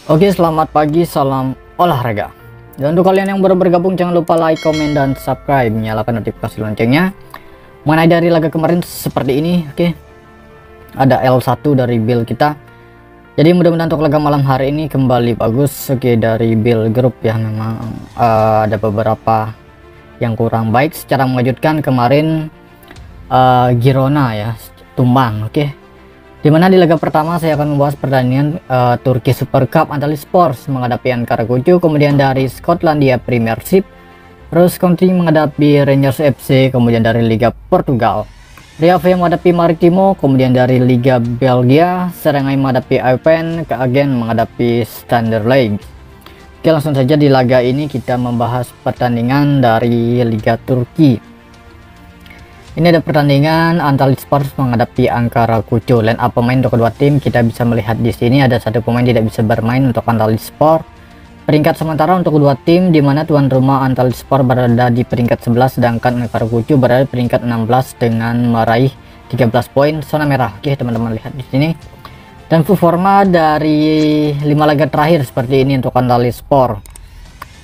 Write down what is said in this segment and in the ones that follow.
Oke, selamat pagi, salam olahraga. Dan untuk kalian yang baru bergabung, jangan lupa like, komen, dan subscribe, nyalakan notifikasi loncengnya. Mengenai dari laga kemarin seperti ini, oke, ada L1 dari build kita. Jadi mudah-mudahan untuk laga malam hari ini kembali bagus. Oke, dari build grup ya, memang ada beberapa yang kurang baik. Secara mengejutkan kemarin Girona ya tumbang, oke. Dimana di laga pertama saya akan membahas pertandingan Turki Super Cup Antalyaspor menghadapi Ankara Gucu, kemudian dari Skotlandia Premiership Ross County menghadapi Rangers FC, kemudian dari Liga Portugal Rio Ave menghadapi Maritimo, kemudian dari Liga Belgia Serengai menghadapi Eupen, Agen menghadapi Standard Liège. Oke, langsung saja di laga ini kita membahas pertandingan dari Liga Turki. Ini ada pertandingan Antalyaspor menghadapi Ankara Gucu. Line up pemain untuk kedua tim kita bisa melihat di sini ada satu pemain tidak bisa bermain untuk Antalyaspor. Peringkat sementara untuk kedua tim di mana tuan rumah Antalyaspor berada di peringkat 11 sedangkan Ankara Gucu berada di peringkat 16 dengan meraih 13 poin zona merah. Oke, teman-teman lihat di sini. Dan performa dari 5 laga terakhir seperti ini untuk Antalyaspor.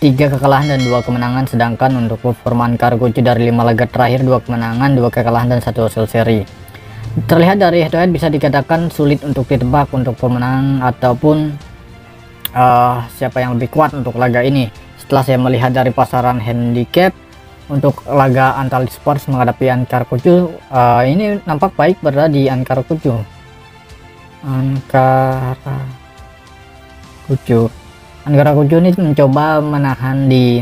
3 kekalahan dan 2 kemenangan, sedangkan untuk performa Ankara Gucu dari 5 laga terakhir 2 kemenangan, 2 kekalahan dan 1 hasil seri. Terlihat dari head to head bisa dikatakan sulit untuk ditebak untuk pemenang ataupun siapa yang lebih kuat untuk laga ini. Setelah saya melihat dari pasaran handicap untuk laga Antalyaspor menghadapi Ankara Gucu, ini nampak baik berada di Ankara Gucu. Ankara Gucu ini mencoba menahan di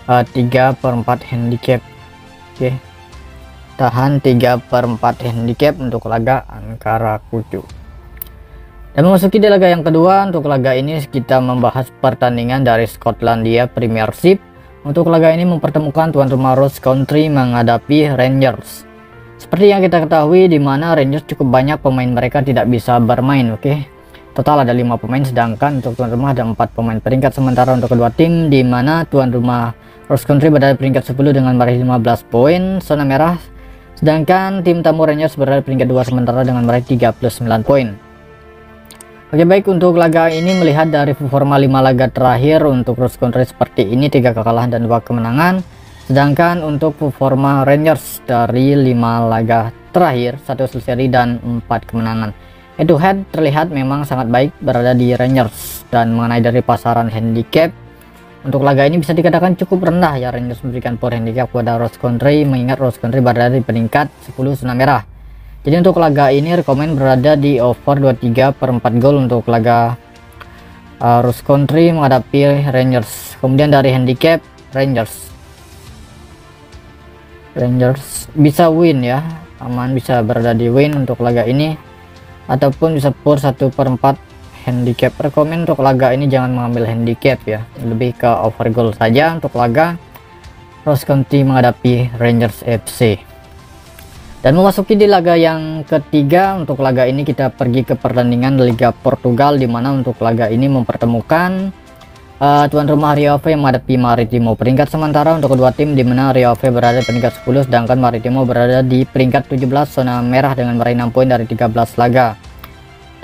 3/4 handicap. Oke, tahan 3/4 handicap untuk laga Ankara Gucu. Dan memasuki di laga yang kedua, untuk laga ini kita membahas pertandingan dari Skotlandia Premiership. Untuk laga ini mempertemukan tuan rumah Ross County menghadapi Rangers. Seperti yang kita ketahui di mana Rangers cukup banyak pemain mereka tidak bisa bermain. Oke, total ada 5 pemain, sedangkan untuk tuan rumah ada 4 pemain. Peringkat sementara untuk kedua tim di mana tuan rumah Ross County berada di peringkat 10 dengan meraih 15 poin zona merah, sedangkan tim tamu Rangers berada di peringkat 2 sementara dengan meraih 39 poin. Oke, baik, untuk laga ini melihat dari performa 5 laga terakhir untuk Ross County seperti ini, 3 kekalahan dan 2 kemenangan, sedangkan untuk performa Rangers dari 5 laga terakhir 1 hasil seri dan 4 kemenangan. Head to head terlihat memang sangat baik berada di Rangers. Dan mengenai dari pasaran handicap untuk laga ini bisa dikatakan cukup rendah ya, Rangers memberikan power handicap kepada Ross County mengingat Ross County berada di peringkat 10 zona merah. Jadi untuk laga ini rekomen berada di over 23/4 gol untuk laga Ross County menghadapi Rangers. Kemudian dari handicap Rangers bisa win ya, aman bisa berada di win untuk laga ini ataupun bisa pur 1/4 handicap. Rekomen untuk laga ini jangan mengambil handicap ya, lebih ke over goal saja untuk laga Ross County menghadapi Rangers FC. Dan memasuki di laga yang ketiga, untuk laga ini kita pergi ke pertandingan Liga Portugal di mana untuk laga ini mempertemukan tuan rumah Rio Ave yang menghadapi Maritimo. Peringkat sementara untuk kedua tim di mana Rio Ave berada di peringkat 10 sedangkan Maritimo berada di peringkat 17 zona merah dengan meraih 6 poin dari 13 laga.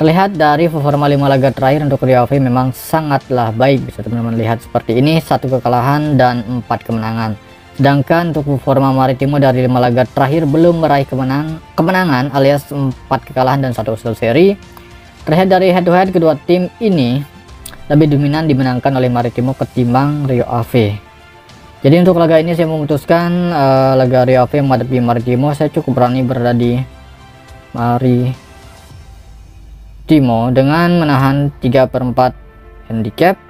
Terlihat dari performa 5 laga terakhir untuk Rio Ave memang sangatlah baik, bisa teman-teman lihat seperti ini, 1 kekalahan dan 4 kemenangan. Sedangkan untuk performa Maritimo dari 5 laga terakhir belum meraih kemenangan alias 4 kekalahan dan 1 hasil seri. Terlihat dari head to head kedua tim ini lebih dominan dimenangkan oleh Maritimo ketimbang Rio Ave. Jadi untuk laga ini saya memutuskan laga Rio Ave menghadapi Maritimo. Saya cukup berani berada di Maritimo dengan menahan 3/4 handicap.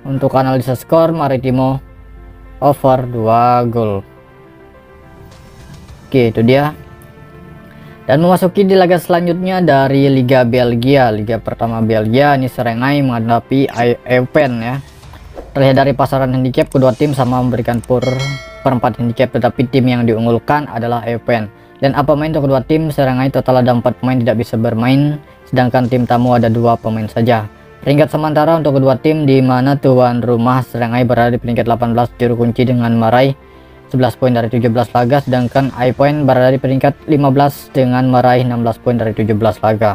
Untuk analisa skor Maritimo over 2 gol. Oke, itu dia. Dan memasuki di laga selanjutnya dari Liga Belgia. Liga pertama Belgia ini Serengai menghadapi Eupen ya. Terlihat dari pasaran handicap kedua tim sama memberikan pur 4 handicap, tetapi tim yang diunggulkan adalah Eupen. Dan apa main untuk kedua tim Serengai total ada 4 pemain tidak bisa bermain, sedangkan tim tamu ada 2 pemain saja. Peringkat sementara untuk kedua tim di mana tuan rumah Serengai berada di peringkat 18 juru kunci dengan meraih 11 poin dari 17 laga, sedangkan Eupen berada di peringkat 15 dengan meraih 16 poin dari 17 laga.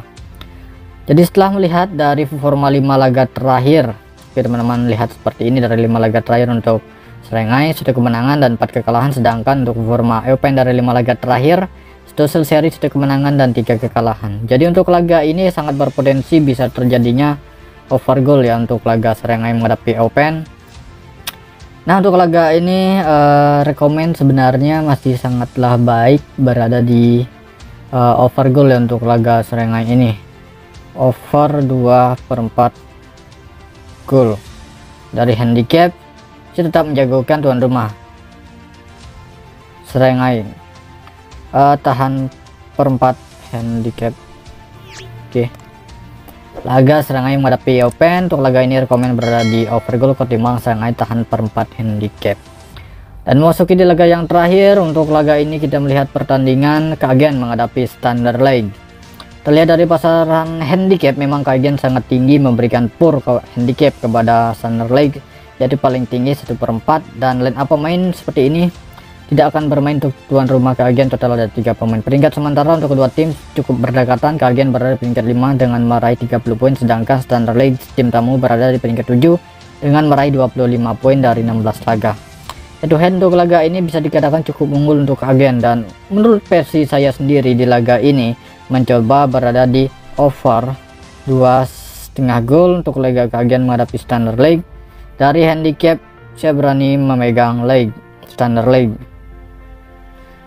Jadi setelah melihat dari performa 5 laga terakhir, teman-teman lihat seperti ini dari 5 laga terakhir untuk Serengai 1 kemenangan dan 4 kekalahan, sedangkan untuk performa Eupen dari 5 laga terakhir Stossel seri 1 kemenangan dan 3 kekalahan. Jadi untuk laga ini sangat berpotensi bisa terjadinya overgoal ya untuk laga Serengai menghadapi Eupen. Nah untuk laga ini rekomen sebenarnya masih sangatlah baik berada di overgoal ya untuk laga Serengai ini. Over 2/4 gol. Dari handicap saya tetap menjagokan tuan rumah Serengai tahan /4 handicap. Oke. Laga Serengai menghadapi Eupen, untuk laga ini rekomen berada di overgoal ketimbang Serengai tahan /4 handicap. Dan memasuki di laga yang terakhir, untuk laga ini kita melihat pertandingan Kagen menghadapi Standard Liège. Terlihat dari pasaran handicap memang Kagen sangat tinggi memberikan pur ke handicap kepada Standard Liège, yaitu paling tinggi 1/4, dan line up pemain seperti ini tidak akan bermain untuk tuan rumah Kagen. Total ada 3 pemain. Peringkat sementara untuk kedua tim cukup berdekatan. Kagen berada di peringkat 5 dengan meraih 30 poin, sedangkan Standard Liège tim tamu berada di peringkat 7 dengan meraih 25 poin dari 16 laga. Head to head untuk laga ini bisa dikatakan cukup unggul untuk Kagen, dan menurut versi saya sendiri di laga ini mencoba berada di over 2,5 gol untuk laga Kagen menghadapi Standard Liège. Dari handicap saya berani memegang Standard Liège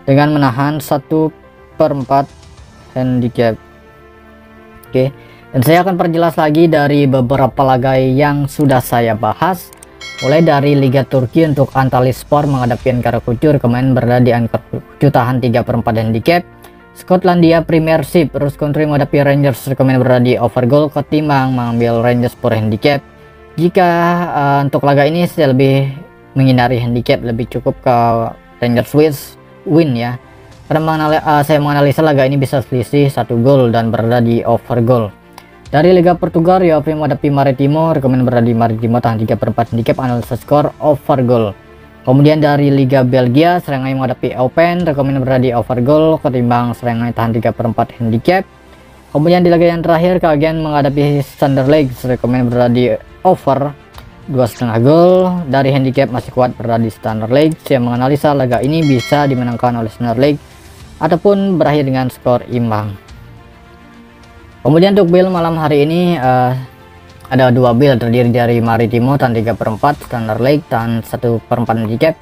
dengan menahan 1/4 handicap. Oke, dan saya akan perjelas lagi dari beberapa laga yang sudah saya bahas, mulai dari Liga Turki untuk Antalyaspor menghadapi Ankaragucur, kemarin berada di Ankaragucur tahan 3/4 handicap. Skotlandia Premiership Ross Country menghadapi Rangers, kemarin berada di overgoal ketimbang mengambil Rangers for handicap. Jika untuk laga ini saya lebih menghindari handicap, lebih cukup ke Rangers win ya, karena saya menganalisa laga ini bisa selisih 1 gol dan berada di overgoal. Dari Liga Portugal, Rio Ave menghadapi Maritimo, rekomen berada di Maritimo tahan 3/4 handicap, analisa skor overgoal. Kemudian dari Liga Belgia, Serengai menghadapi Eupen, rekomen berada di overgoal ketimbang Serengai tahan 3/4 handicap. Kemudian di laga yang terakhir, Kagen menghadapi Standard Liège, rekomen berada di over 2,5 gol. Dari handicap masih kuat berada di Standard Liège. Saya menganalisa laga ini bisa dimenangkan oleh Standard Liège ataupun berakhir dengan skor imbang. Kemudian untuk build malam hari ini ada 2 build, terdiri dari Maritimo tahan 3/4, Standard Liège tahan 1/4 handicap,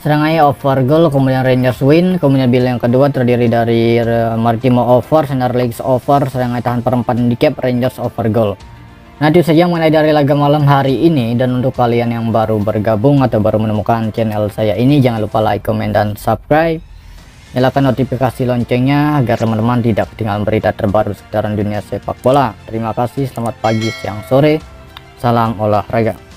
Serengai overgoal, kemudian Rangers win. Kemudian build yang kedua terdiri dari Maritimo over, Standard Liège over, Serengai tahan /4 handicap, Rangers overgoal. Nah itu saja mengenai dari laga malam hari ini, dan untuk kalian yang baru bergabung atau baru menemukan channel saya ini, jangan lupa like, komen, dan subscribe. Nyalakan notifikasi loncengnya agar teman-teman tidak ketinggalan berita terbaru seputaran dunia sepak bola. Terima kasih, selamat pagi, siang, sore, salam olahraga.